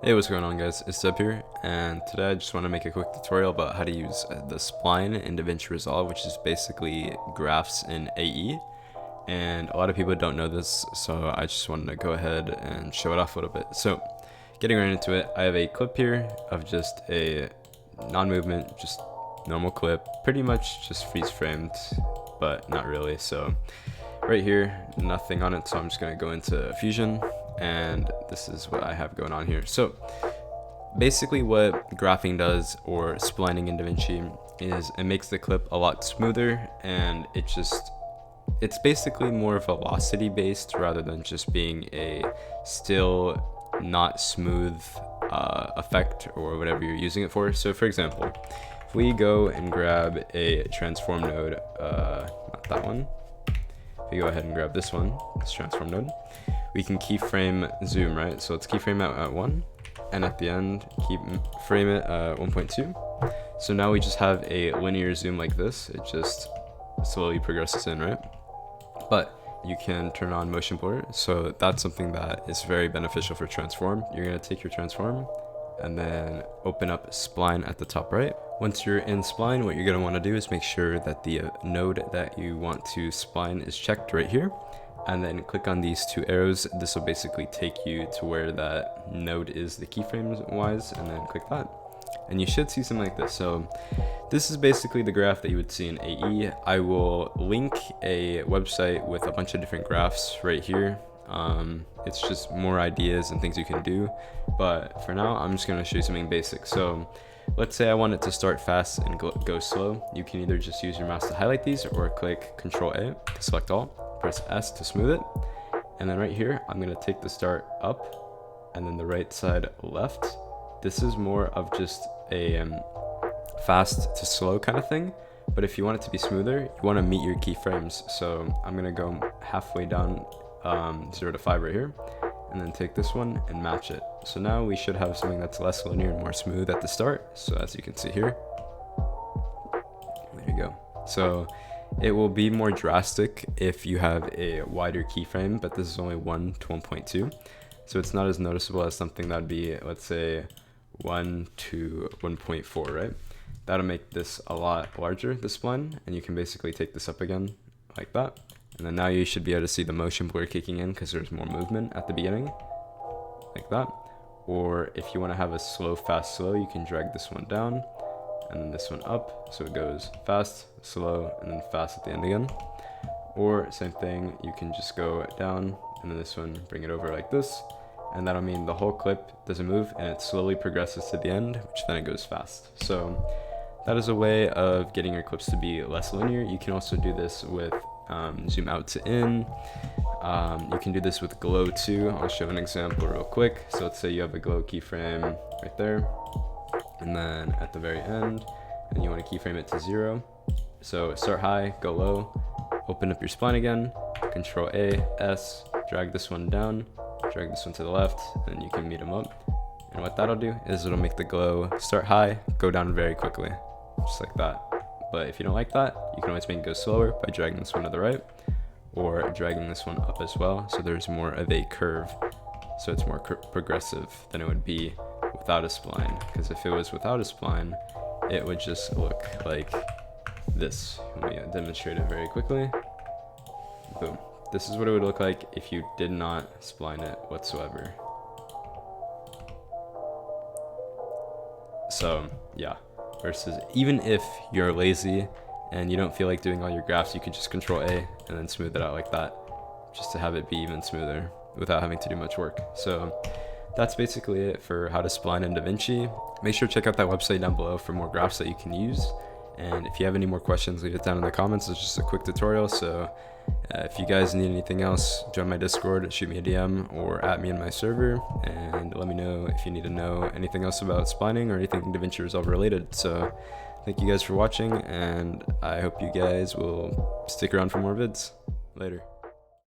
Hey, what's going on guys, it's Seb here, and today I just want to make a quick tutorial about how to use the spline in Davinci Resolve, which is basically graphs in AE, and a lot of people don't know this, so I just wanted to go ahead and show it off a little bit. So, getting right into it, I have a clip here of just a non-movement, just normal clip, pretty much just freeze framed, but not really. So, right here, nothing on it, so I'm just going to go into Fusion. And this is what I have going on here. So basically what graphing does, or splining in Davinci, is it makes the clip a lot smoother, and it's basically more velocity based rather than just being a still not smooth effect or whatever you're using it for. So for example, if we go and grab a transform node, not that one, if we go ahead and grab this one, this transform node, we can keyframe zoom, right? So let's keyframe out at 1, and at the end, frame it at 1.2. So now we just have a linear zoom like this. It just slowly progresses in, right? But you can turn on motion blur, so that's something that is very beneficial for transform. You're gonna take your transform and then open up Spline at the top right. Once you're in Spline, what you're gonna wanna do is make sure that the node that you want to spline is checked right here, and then click on these two arrows. This will basically take you to where that node is, the keyframes wise, and then click that. And you should see something like this. So this is basically the graph that you would see in AE. I will link a website with a bunch of different graphs right here. It's just more ideas and things you can do, but for now I'm just going to show you something basic. So let's say I want it to start fast and go slow. You can either just use your mouse to highlight these, or click Control A to select all, press S to smooth it, and then right here I'm going to take the start up and then the right side left. This is more of just a fast to slow kind of thing, but if you want it to be smoother, you want to meet your keyframes. So I'm going to go halfway down 0 to 5 right here, and then take this one and match it. So now we should have something that's less linear and more smooth at the start. So as you can see here, there you go. So it will be more drastic if you have a wider keyframe, but this is only 1 to 1.2. So it's not as noticeable as something that would be, let's say, 1 to 1.4, right? That'll make this a lot larger, the spline, and you can basically take this up again like that. And then now you should be able to see the motion blur kicking in because there's more movement at the beginning, like that. Or if you want to have a slow, fast, slow, you can drag this one down and then this one up, so it goes fast, slow, and then fast at the end again. Or same thing, you can just go down and then this one, bring it over like this, and that'll mean the whole clip doesn't move and it slowly progresses to the end, which then it goes fast. So that is a way of getting your clips to be less linear. You can also do this with zoom out to in. You can do this with glow too. I'll show an example real quick. So let's say you have a glow keyframe right there, and then at the very end, and you want to keyframe it to 0. So start high, go low, open up your spline again, Control A, S, drag this one down, drag this one to the left, and you can meet them up. And what that'll do is it'll make the glow start high, go down very quickly, just like that. But if you don't like that, you can always make it go slower by dragging this one to the right, or dragging this one up as well, so there's more of a curve, so it's more progressive than it would be without a spline. Because if it was without a spline, it would just look like this. Let me demonstrate it very quickly. Boom. This is what it would look like if you did not spline it whatsoever. So yeah, versus even if you're lazy and you don't feel like doing all your graphs, you could just Control A and then smooth it out like that, just to have it be even smoother without having to do much work. So that's basically it for how to spline in Davinci. Make sure to check out that website down below for more graphs that you can use. And if you have any more questions, leave it down in the comments. It's just a quick tutorial. So if you guys need anything else, join my Discord, shoot me a DM, or at me in my server, and let me know if you need to know anything else about splining or anything Davinci Resolve related. So thank you guys for watching, and I hope you guys will stick around for more vids. Later.